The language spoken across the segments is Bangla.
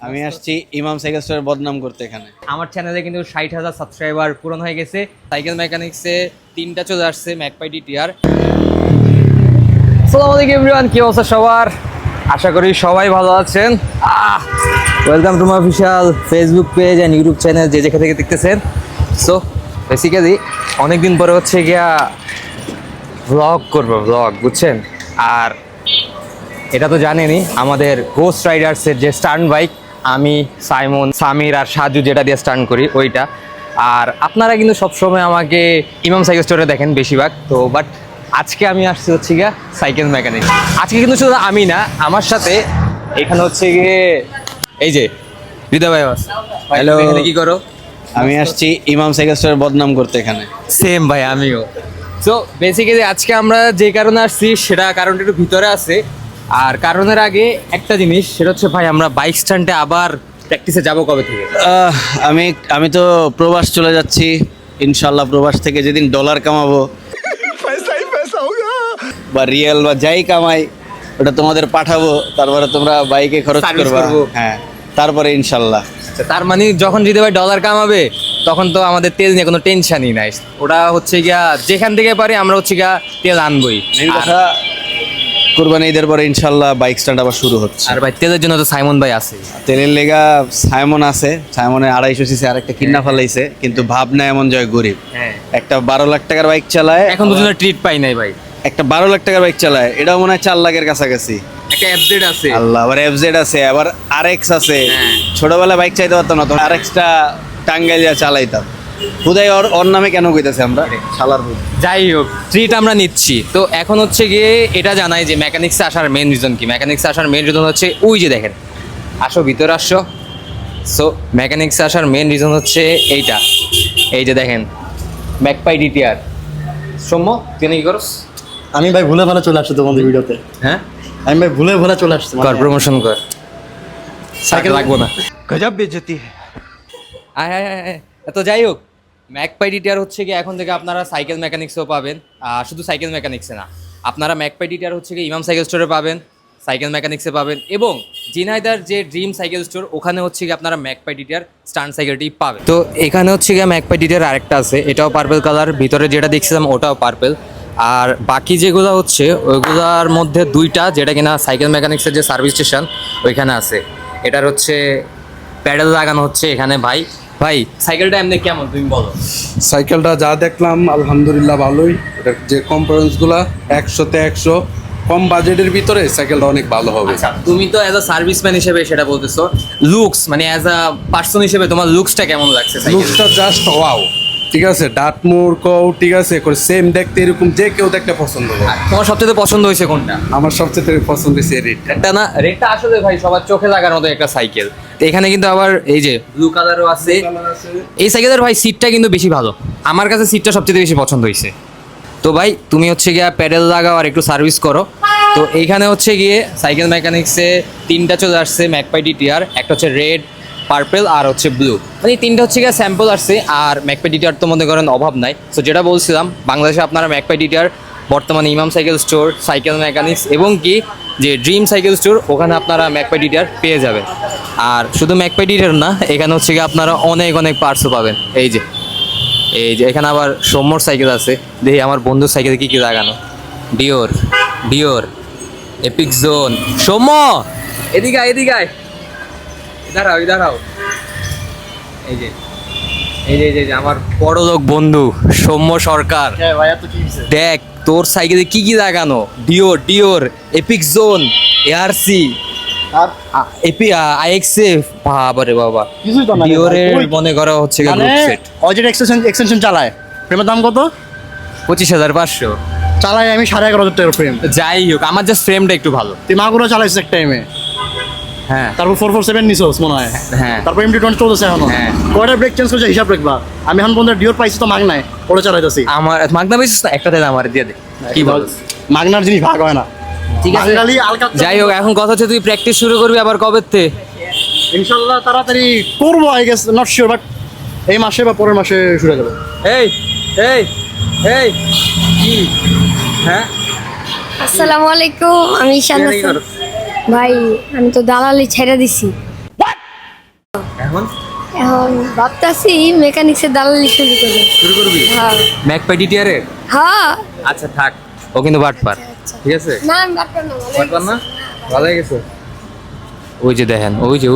আমি আসছি ইমাম সাইকেল স্টোরের বদনাম করতে এখানে। আমার চ্যানেলে কিন্তু 60,000 সাবস্ক্রাইবার পূরণ হয়ে গেছে। সাইকেল মেকানিক্সে 3টা চলে আসছে ম্যাকপাই ডিটিআর। আসসালামু আলাইকুম এভরিওয়ান, কি অবস্থা সবার? আশা করি সবাই ভালো আছেন। Welcome to my official Facebook page and YouTube channel, যে যেখান থেকে দেখতেছেন। সো বেসিক্যালি অনেকদিন পরে হচ্ছে গিয়া ভ্লগ করবো, ভ্লগ বুঝছেন। আর এটা তো জানেনই, আমাদের গোস্ট রাইডার্সের যে স্টান্ট বাইক, আমি সাইমন, সামির আর সাজু যেটা দিয়ে স্টান্ট করি ওইটা। আর আপনারা কিন্তু সবসময় আমাকে ইমাম সাইকেল স্টোরে দেখেন বেশিরভাগ তো, বাট আজকে আমি আসছি হচ্ছে গিয়া সাইকেল মেকানিক। আজকে কিন্তু শুধু আমি না, আমার সাথে এখানে হচ্ছে গিয়ে এই যে হৃদয় ভাই। Hello. এখানে কি করো? আমি আসছি ইমাম সাইকেল স্টোরের বদনাম করতে এখানে। সেম ভাই, আমিও। সো বেসিক্যালি আজকে আমরা যে কারণে আসছি সেটা কারণটা একটু ভিতরে আছে। আর কারণের আগে একটা জিনিস, সেটা হচ্ছে ভাই আমরা বাইক স্ট্যান্ডে আবার প্র্যাকটিসে যাব কবে থেকে? আমি তো প্রবাস চলে যাচ্ছি ইনশাল্লাহ। প্রবাস থেকে যেদিন ডলার কামাবো বা রিয়েল বা যাই কামাই ওটা তোমাদের পাঠাবো, তারপরে তোমরা বাইকে খরচ Service করবা। করবো। হ্যাঁ, তারপরে ইনশাল্লাহ। তার মানে যখন যদি ভাই ডলার কামাবে তখন তো আমাদের তেল নিয়ে কোনো টেনশনই নাই। ওটা হচ্ছে গিয়া যেখান থেকে পারি আমরা হচ্ছে গিয়া তেল আনবই। মেন কথা, কুরবানি ঈদের পরে ইনশাল্লাহ বাইক স্ট্যান্ড আবার শুরু হচ্ছে। আর ভাই তেলের জন্য তো সাইমন ভাই আছে। তেলের লেগা সাইমন আছে, সাইমনের 250 সিসি আরেকটা কিনা ফেলাইছে, কিন্তু ভাবনা এমন জয় গরিব। হ্যাঁ, একটা 12 লাখ টাকার বাইক চালায়, এখন পর্যন্ত ট্রিট পাই নাই ভাই। একটা 12 লাখ টাকার বাইক চালায়, এটাও মনে হয় 4 লাখের কাছাকাছি। একটা এফজেড আছে। আল্লাহ, আবার এফজেড আছে, আবার আরএক্স আছে। হ্যাঁ। ছোটবেলায় বাইক চাইতে পারতাম না, তখন আরএক্সটা টাঙ্গাইলিয়া চালাইতাম। খুদাই ওর নামে কেন কইতাছে আমরা শালার ভূত। যাই হোক, ট্রিট আমরা নিচ্ছি। তো এখন হচ্ছে গিয়ে এটা জানাই যে মেকানিক্সে আসার মেন রিজন কি। মেকানিক্সে আসার মেন রিজন হচ্ছে ওই যে দেখেন, আসো ভিতরে আসো। সো মেকানিক্সে আসার মেন রিজন হচ্ছে এইটা, এই যে দেখেন ম্যাকপাই ডিটিআর। সৌম্য, তুই কি করস? আমি ভাই ভুলে ভালো চলে আসছি তোমাদের ভিডিওতে। হ্যাঁ, আমি ভাই ভুলে ভালো চলে আসছি। কর প্রমোশন কর, সাইকেল লাগবো না। গজব বেজতি। আয় আয় আয় আয়। তো যাই হোক, ম্যাকপাই ডিটিআর হচ্ছে কি এখন থেকে আপনারা সাইকেল মেকানিক্সও পাবেন। শুধু সাইকেল মেকানিক্সে না, আপনারা ম্যাকপাই ডিটিআর হচ্ছে কি ইমাম সাইকেল স্টোরে পাবেন, সাইকেল মেকানিক্সে পাবেন, এবং ঝিনাইদার যে ড্রিম সাইকেল স্টোর ওখানে হচ্ছে কি আপনারা ম্যাকপাই ডিটিআর স্টান্ট সাইকেলটি পাবেন। তো এখানে হচ্ছে গিয়ে ম্যাকপাই ডিটিআর আরেকটা আছে, এটাও পার্পল কালার, ভিতরে যেটা দেখছিলাম ওটাও পার্পল। আর বাকি যেগুলো হচ্ছে ওইগুলোর মধ্যে দুইটা যেটা কিনা সাইকেল মেকানিক্সের যে সার্ভিস স্টেশন ওইখানে আছে। এটার হচ্ছে প্যাডেল লাগানো হচ্ছে এখানে। ভাই ভাই সাইকেলটা এমনি কেমন তুমি বলো? সাইকেলটা যা দেখলাম আলহামদুলিল্লাহ ভালোই। এটার যে কম্পারেন্সগুলো 100-তে 100, কম বাজেটের ভিতরে সাইকেলটা অনেক ভালো হবে। আচ্ছা, তুমি তো অ্যাজ আ সার্ভিসম্যান হিসেবে সেটা বলতেছো, লুকস মানে অ্যাজ আ পার্সন হিসেবে তোমার লুকসটা কেমন লাগছে? লুকসটা জাস্ট ওয়াও, ঠিক আছে। ডাটমোর কও ঠিক আছে, করে সেম দেখতে, এরকম যে কেউ দেখতে পছন্দ করে। তোমার সবচেয়ে পছন্দ হয়েছে কোনটা? আমার সবচেয়ে পছন্দ হয়েছে রেডটা। রেডটা না? রেডটা আসলে ভাই সবার চোখে লাগার মতো একটা সাইকেল। তো এখানে কিন্তু আবার এই যে ব্লু কালারও আছে। এই সাইকেলের ভাই সিটটা কিন্তু বেশি ভালো, আমার কাছে সিটটা সবচেয়ে বেশি পছন্দ হয়েছে। তো ভাই তুমি হচ্ছে গিয়ে প্যাডেল লাগাও আর একটু সার্ভিস করো। তো এইখানে হচ্ছে গিয়ে সাইকেল মেকানিক্সে 3টা চলে আসছে ম্যাকপাই ডিটিআর, একটা হচ্ছে রেড, পার্পল আর হচ্ছে ব্লু। মানে 3টা হচ্ছে গিয়ে স্যাম্পল আসছে। আর ম্যাকপাই ডিটিআর তো মনে করেন অভাব নাই। সো যেটা বলছিলাম, বাংলাদেশে আপনারা ম্যাকপাই ডিটিআর বর্তমানে ইমাম সাইকেল স্টোর, সাইকেল মেকানিক্স এবং কি যে ড্রিম সাইকেল স্টোর, ওখানে আপনারা ম্যাকপাই ডিটিআর পেয়ে যাবেন। আর শুধু ম্যাকপাই ডিটিআর না, এখানে হচ্ছে গিয়ে আপনারা অনেক অনেক পার্টসও পাবেন। এই যে এখানে আবার সৌম্যর সাইকেল আছে। দেখি আমার বন্ধুর সাইকেলে কি কি লাগানো। ডিওর, এপিক জোন। সৌম্য এদিকে আয়, এদিকে আয়, দাঁড়াও। এই যে আমার বড় লোক বন্ধু সৌম্য সরকার। হ্যাঁ ভাই, এত কি হইছে? দেখ তোর সাইকেলে কি কি লাগানো। ডিওর, এপিক জোন, এআরসি আর আইএক্সএফ। বাবারে বাবা, কিছুই তো না রে ভাই। ডিওরের ওই মনে করা হচ্ছে মানে গ্রুপ সেট অজেট এক্সটেনশন চালায়, ফ্রেমের দাম কত? 25,500। চালাই আমি 11,500 টাকার ফ্রেম। যাই হোক, আমার জাস্ট ফ্রেমটা একটু ভালো। তুই মাগুলো চালাইছিস এক টাইমে, হ্যাঁ তারপর 447 নিছোস মনে হয়। হ্যাঁ। তারপর MT-20 চলতেছে এখনো। হ্যাঁ। কয়টা ব্রেক চেঞ্জ করছে হিসাব রাখবা। আমি এখন পর্যন্ত ডিওর পাইছি তো মাগনায়, ওটা চালাইতেছি। আমার মাগনা পাইছিস না? একটা দিলে আমার দিয়ে দে। কি বল? মাগনার জিনিস ভাগ হয় না, ঠিক আছে। বাঙালি আলকা। যাই হোক, এখন কথা হচ্ছে তুই প্র্যাকটিস শুরু করবি আবার কবে তে? ইনশাল্লাহ তাড়াতাড়ি করবো, I guess, not sure, but এই মাসে বা পরের মাসে শুরু হয়ে যাবে। এই কি? হ্যাঁ, আসসালামু আলাইকুম, আমি তুই এখানে কি শান্তা করস? ভাই। আমি তো দালালি ছেড়ে দিছি। এখন এখন ভাবতেছি মেকানিক্সের দালালি শুরু করে। শুরু করবি হ্যাঁ ম্যাকপাই ডিটিআর এর? হ্যাঁ আচ্ছা থাক, ও কিন্তু বাটপার, ঠিক আছে? না আমি বাটপার না, ভালো বাটপার না, ভালো হয়ে গেছে। ওই যে দেখেন, ওই যে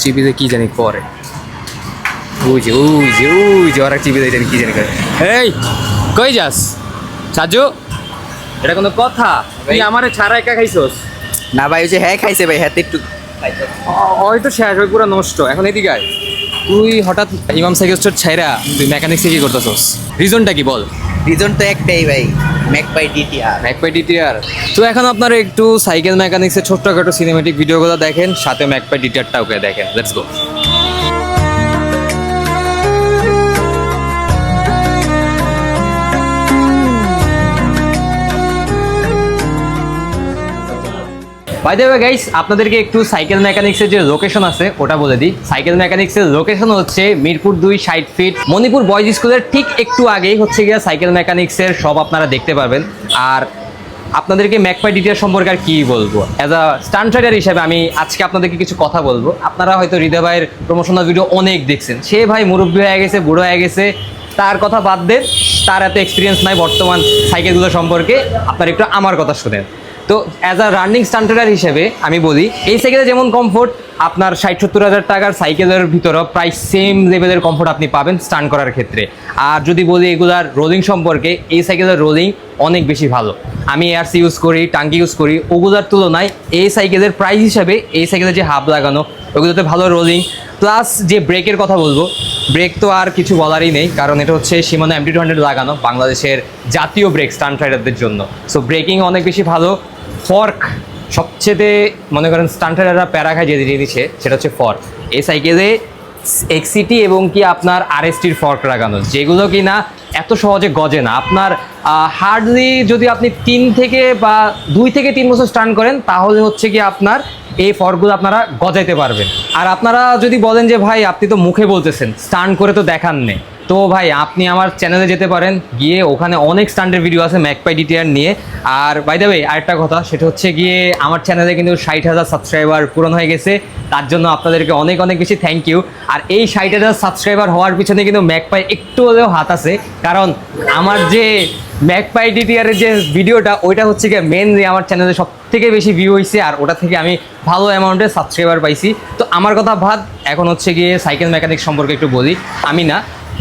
চিবিতে কি জানি করে, ওই যে ওরা চিবিতে এটা কি জানি করে। এই কই যাস সাজু? এটা কোনো কথা? তুই আমারে ছাড়া একা খাইছস? না ভাই, ওই যে হ্যাঁ খাইছে ভাই, হ্যাঁ একটু হয়তো শেষ, ওই পুরো নষ্ট। এখন এদিকে আয়। তুই হঠাৎ ইমাম সাইকেল স্টোর ছাইরা তুই মেকানিক্সে কি করতেছস? রিজনটা কি বল? রিজন তো একটাই ভাই, ম্যাকপাই ডিটিআর। Magpie DTR. তো এখন আপনারা একটু সাইকেল মেকানিক্সের ছোট্টখাটো সিনেমেটিক ভিডিওগুলো দেখেন, সাথে ম্যাকপাই ডিটিআরটাও দেখেন। Let's go. By the way guys, আপনাদেরকে একটু সাইকেল মেকানিক্সের যে লোকেশন আছে ওটা বলে দিই। সাইকেল মেকানিক্সের লোকেশন হচ্ছে মিরপুর 2 60 ফিট মণিপুর বয়েজ স্কুলের ঠিক একটু আগেই হচ্ছে গিয়ে সাইকেল মেকানিক্সের সব আপনারা দেখতে পারবেন। আর আপনাদেরকে ম্যাকপাই ডিটিআর সম্পর্কে আর কি বলবো, অ্যাজ আ স্টান্ট রাইডার হিসেবে আমি আজকে আপনাদেরকে কিছু কথা বলবো। আপনারা হয়তো হৃদয় ভাইয়ের প্রমোশনাল ভিডিও অনেক দেখছেন, সে ভাই মুরব্বী হয়ে গেছে, বুড়ো হয়ে গেছে, তার কথা বাদ দেন, তার এত এক্সপিরিয়েন্স নাই বর্তমান সাইকেলগুলো সম্পর্কে। আপনারা একটু আমার কথা শুনেন। তো as a running stunt rider হিসেবে আমি বলি, এই সাইকেলে যেমন কমফোর্ট আপনার 60-70 হাজার টাকার সাইকেলের ভিতরেও প্রায় সেম লেভেলের কমফোর্ট আপনি পাবেন স্টান্ট করার ক্ষেত্রে। আর যদি বলি এগুলার রোলিং সম্পর্কে, এই সাইকেলের রোলিং অনেক বেশি ভালো। আমি এয়ারসি ইউজ করি, টাঙ্কি ইউজ করি, ওগুলোর তুলনায় এই সাইকেলের প্রাইস হিসাবে এই সাইকেলের যে হাব লাগানো ওগুলোতে ভালো রোলিং, প্লাস যে ব্রেকের কথা বলবো, ব্রেক তো আর কিছু বলারই নেই, কারণ এটা হচ্ছে Shimano MT200 লাগানো, বাংলাদেশের জাতীয় ব্রেক স্টান্ট রাইডারদের জন্য। সো ব্রেকিং অনেক বেশি ভালো। ফর্ক সবচেয়ে মনে করেন স্টান্ট রাইডাররা প্যারা খায় যে জিনিসে, সেটা হচ্ছে ফর্ক। এই সাইকেলে এক্সিটি এবং কি আপনার আরএসটির ফর্ক লাগানো, যেগুলো কি না এত সহজে গজে না। আপনার হার্ডলি যদি আপনি 2 থেকে 3 বছর স্টান্ট করেন, তাহলে হচ্ছে কি আপনার এই ফর্কগুলো আপনারা গজাইতে পারবেন। আর আপনারা যদি বলেন যে ভাই আপনি তো মুখে বলতেছেন, স্টান্ট করে তো দেখান নেই, তো ভাই আপনি আমার চ্যানেলে যেতে পারেন, গিয়ে ওখানে অনেক স্টান্টের ভিডিও আছে ম্যাকপাই ডিটিআর নিয়ে। আর বাই দ্য ওয়ে আরেকটা কথা, সেটা হচ্ছে গিয়ে আমার চ্যানেলে কিন্তু 60,000 সাবস্ক্রাইবার পূরণ হয়ে গেছে, তার জন্য আপনাদেরকে অনেক অনেক বেশি থ্যাংক ইউ। আর এই 60,000 সাবস্ক্রাইবার হওয়ার পিছনে কিন্তু ম্যাকপাই একটু হলেও হাত আছে, কারণ আমার যে ম্যাকপাই ডিটিআরের যে ভিডিওটা, ওইটা হচ্ছে গিয়ে মেনলি আমার চ্যানেলে সব থেকে বেশি ভিউ হয়েছে, আর ওটা থেকে আমি ভালো অ্যামাউন্টের সাবস্ক্রাইবার পাইছি। তো আমার কথা ভাত, এখন হচ্ছে গিয়ে সাইকেল মেকানিক সম্পর্কে একটু বলি। আমি না,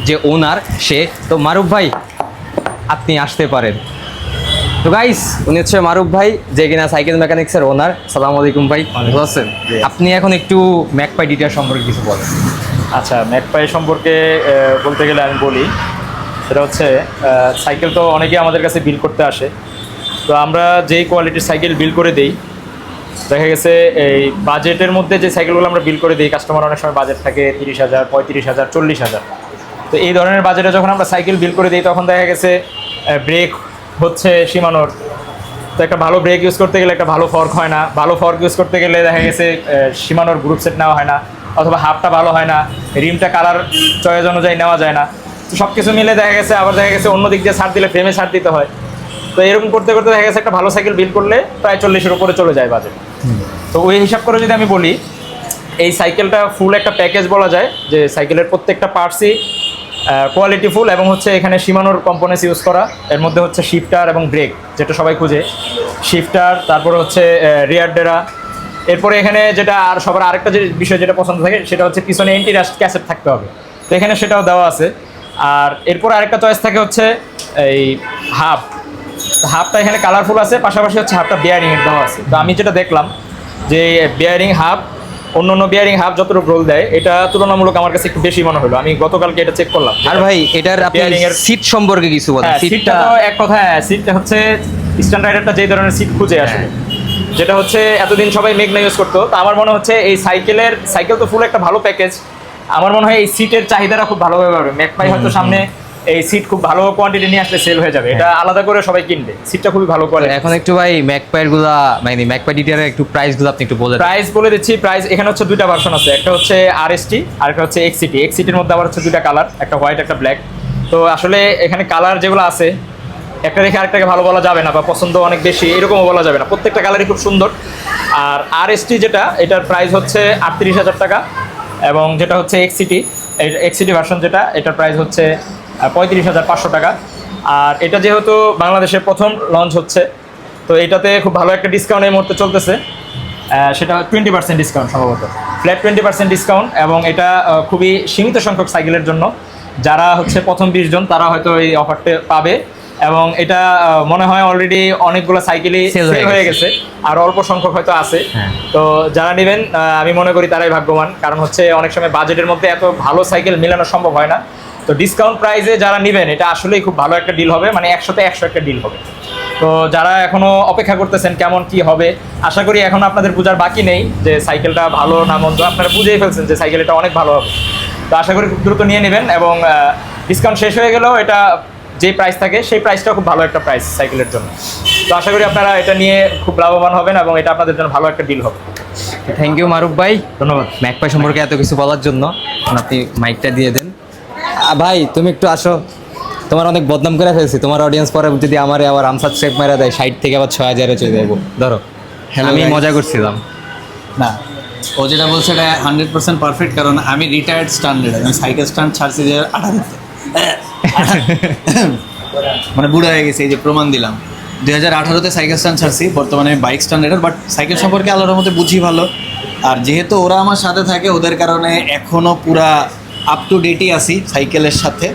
যে ওনার সে, তো মারুফ ভাই আপনি আসতে পারেন। তো গাইস, উনি হচ্ছে মারুফ ভাই, যে কিনা সাইকেল মেকানিক্সের ওনার। সালাম আলাইকুম ভাই, ভালো আছেন? আপনি এখন একটু ম্যাকপাই ডিটিআর সম্পর্কে কিছু বলেন। আচ্ছা, ম্যাকপাই সম্পর্কে বলতে গেলে আমি বলি, সেটা হচ্ছে সাইকেল তো অনেকেই আমাদের কাছে বিল করতে আসে। তো আমরা যেই কোয়ালিটির সাইকেল বিল করে দিই, দেখা গেছে এই বাজেটের মধ্যে যে সাইকেলগুলো আমরা বিল করে দিই, কাস্টমার অনেক সময় বাজেট থাকে 30,000, 35,000, 40,000। তো এই ধরনের বাজেটে যখন আমরা সাইকেল বিল করে দিই, তখন দেখা গেছে ব্রেক হচ্ছে Shimanoর, তো একটা ভালো ব্রেক ইউজ করতে গেলে একটা ভালো ফর্ক হয় না, ভালো ফর্ক ইউজ করতে গেলে দেখা গেছে Shimanoর গ্রুপ সেট নেওয়া হয় না, অথবা হাফটা ভালো হয় না, রিমটা কালার চয়েস অনুযায়ী নেওয়া যায় না। তো সব কিছু মিলে দেখা গেছে, আবার দেখা গেছে অন্য দিক দিয়ে ছাড় দিলে ফ্রেমে ছাড় দিতে হয়। তো এরকম করতে করতে দেখা গেছে একটা ভালো সাইকেল বিল করলে প্রায় 40-এর উপরে চলে যায় বাজেট। তো ওই হিসাব করে যদি আমি বলি, এই সাইকেলটা ফুল একটা প্যাকেজ বলা যায়, যে সাইকেলের প্রত্যেকটা পার্টসই কোয়ালিটি ফুল, এবং হচ্ছে এখানে Shimanoর কম্পোনেন্টস ইউজ করা। এর মধ্যে হচ্ছে শিফটার এবং ব্রেক, যেটা সবাই খুঁজে, শিফটার, তারপরে হচ্ছে রিয়ার ডেরা। এরপরে এখানে যেটা আর সবার আরেকটা যে বিষয় যেটা পছন্দ থাকে, সেটা হচ্ছে পিছনে এন্টি রাস্ট ক্যাসেট থাকতে হবে, তো এখানে সেটাও দেওয়া আছে। আর এরপরে আরেকটা চয়েস থাকে হচ্ছে এই হাফটা এখানে কালারফুল আছে, পাশাপাশি হচ্ছে হাফটা বিয়ারিংয়ের দেওয়া আছে। তো আমি যেটা দেখলাম যে বিয়ারিং হাফ অন্য বিয়ারিং হাফ যতটুকু রোল দেয়, এটা তুলনামূলক আমার কাছে একটু বেশি মনে হলো। আমি গতকালকে এটা চেক করলাম। আর ভাই এটার আপনি সিট সম্পর্কে কিছু বলেন। সিটটা তো এক কথা, সিটটা হচ্ছে স্ট্যান্ড রাইডারটা যে ধরনের সিট খুঁজে আসলে, যেটা হচ্ছে এতদিন সবাই মেঘনা ইউজ করতো। তো আমার মনে হচ্ছে এই সাইকেল তো ফুল একটা ভালো প্যাকেজ। আমার মনে হয় এই সিটের চাহিদাটা খুব ভালোভাবে পাবে ম্যাকপাই। হয়তো সামনে এই সিট খুব ভালো কোয়ান্টিটি নিয়ে আসলে সেল হয়ে যাবে, এটা আলাদা করে সবাই কিনবে। সিটটা খুবই ভালো কোয়ালিটি। এখন একটু ভাই ম্যাকপাইয়ের গুলা, মানে ম্যাকপাই ডিটিআর এর একটু প্রাইস গুলো আপনি একটু বলে দেন। প্রাইস বলে দিচ্ছি। প্রাইস এখানে হচ্ছে দুইটা ভার্সন আছে, একটা হচ্ছে আরএসটি আর একটা হচ্ছে এক্সিটি। এক্সিটির মধ্যে আবার হচ্ছে দুইটা কালার, একটা হোয়াইট একটা ব্ল্যাক। তো আসলে এখানে কালার যেগুলো আছে, একটা দেখে আরেকটাকে ভালো বলা যাবে না, বা পছন্দ অনেক বেশি এরকমও বলা যাবে না, প্রত্যেকটা কালারই খুব সুন্দর। আর আরএসটি যেটা, এটার প্রাইস হচ্ছে 38,000 টাকা। এবং যেটা হচ্ছে এক্সিটি, এক্সিটি ভার্সন যেটা, এটার প্রাইস হচ্ছে 35,500 টাকা। আর এটা যেহেতু বাংলাদেশে প্রথম লঞ্চ হচ্ছে, তো এটাতে খুব ভালো একটা ডিসকাউন্ট এই মুহূর্তে চলতেছে। সেটা 20% ডিসকাউন্ট, সম্ভবত ফ্ল্যাট 20% ডিসকাউন্ট, এবং এটা খুবই সীমিত সংখ্যক সাইকেলের জন্য। যারা হচ্ছে প্রথম 20 জন তারা হয়তো এই অফারটা পাবে, এবং এটা মনে হয় অলরেডি অনেকগুলো সাইকেলই Sell সেল হয়ে গেছে, আর অল্প সংখ্যক হয়তো আছে। হ্যাঁ। তো যারা নেবেন আমি মনে করি তারাই ভাগ্যবান, কারণ হচ্ছে অনেক সময় বাজেটের মধ্যে এত ভালো সাইকেল মেলানো সম্ভব হয় না। তো ডিসকাউন্ট প্রাইসে যারা নেবেন এটা আসলেই খুব ভালো একটা ডিল হবে, মানে 100-তে 100 একটা ডিল হবে। তো যারা এখনো অপেক্ষা করতেছেন কেমন কি হবে, আশা করি এখন আপনাদের বোঝার বাকি নেই যে সাইকেলটা ভালো না মন্দ, আপনারা বুঝেই ফেলছেন যে সাইকেলটা অনেক ভালো হবে। তো আশা করি খুব দ্রুত নিয়ে নেবেন, এবং ডিসকাউন্ট শেষ হয়ে গেলেও এটা যে প্রাইস থাকে সেই প্রাইসটাও খুব ভালো একটা প্রাইস সাইকেলের জন্য। তো আশা করি আপনারা এটা নিয়ে খুব লাভবান হবেন, এবং এটা আপনাদের জন্য ভালো একটা ডিল হবে। থ্যাংক ইউ মারুফ ভাই, ধন্যবাদ। ম্যাকপাই সম্পর্কে এত কিছু বলার জন্য। এখন আপনি মাইকটা দিয়ে দেন। ভাই তুমি একটু আসো, তোমার অনেক বদনাম করে ফেলছি। তোমার অডিয়েন্স পরে যদি আমার আবার আনসাবস্ক্রাইব মেরা দেয় 60 থেকে আবার 6000-এ চলে যাবো। ধরো Hello আমি guys. মজা করছিলাম। না, ও যেটা বলছে এটা 100% পারফেক্ট, কারণ আমি রিটায়ার্ড স্ট্যান্ডার্ড, আমি সাইকেল স্ট্যান্ড ছাড়ছি যে 18 মানে বুড়ো হয়ে গেছে, এই যে প্রমাণ দিলাম। 2018-তে সাইকেল স্ট্যান্ড ছাড়ছি, বর্তমানে আমি বাইক স্ট্যান্ডার্ডার, বাট সাইকেল সম্পর্কে আল্লাহর মধ্যে বুঝি ভালো। আর যেহেতু ওরা আমার সাথে থাকে, ওদের কারণে এখনও পুরা আপ টু ডেটই আছি সাইকেলের সাথে।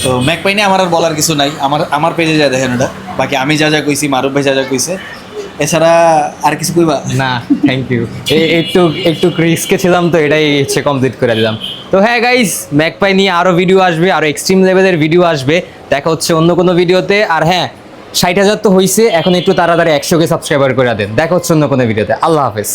তো ম্যাকপাই নিয়ে আমার আর বলার কিছু নাই, আমার পেজে যা দেখেন ওটা। বাকি আমি যা যা কইছি, মারুফ ভাই যা যা কইছে, এছাড়া আর কিছু কইবা? না থ্যাংক ইউ, একটু রিস্কে ছিলাম তো এটাই হচ্ছে কমপ্লিট করে দিলাম। তো হ্যাঁ গাইস, ম্যাকপাই নিয়ে আরও ভিডিও আসবে, আরও এক্সট্রিম লেভেলের ভিডিও আসবে। দেখা হচ্ছে অন্য কোনো ভিডিওতে। আর হ্যাঁ, 60,000 তো হয়েছে, এখন একটু তাড়াতাড়ি 100K সাবস্ক্রাইবার করে দেন। দেখা হচ্ছে অন্য কোনো ভিডিওতে। আল্লাহ হাফেজ।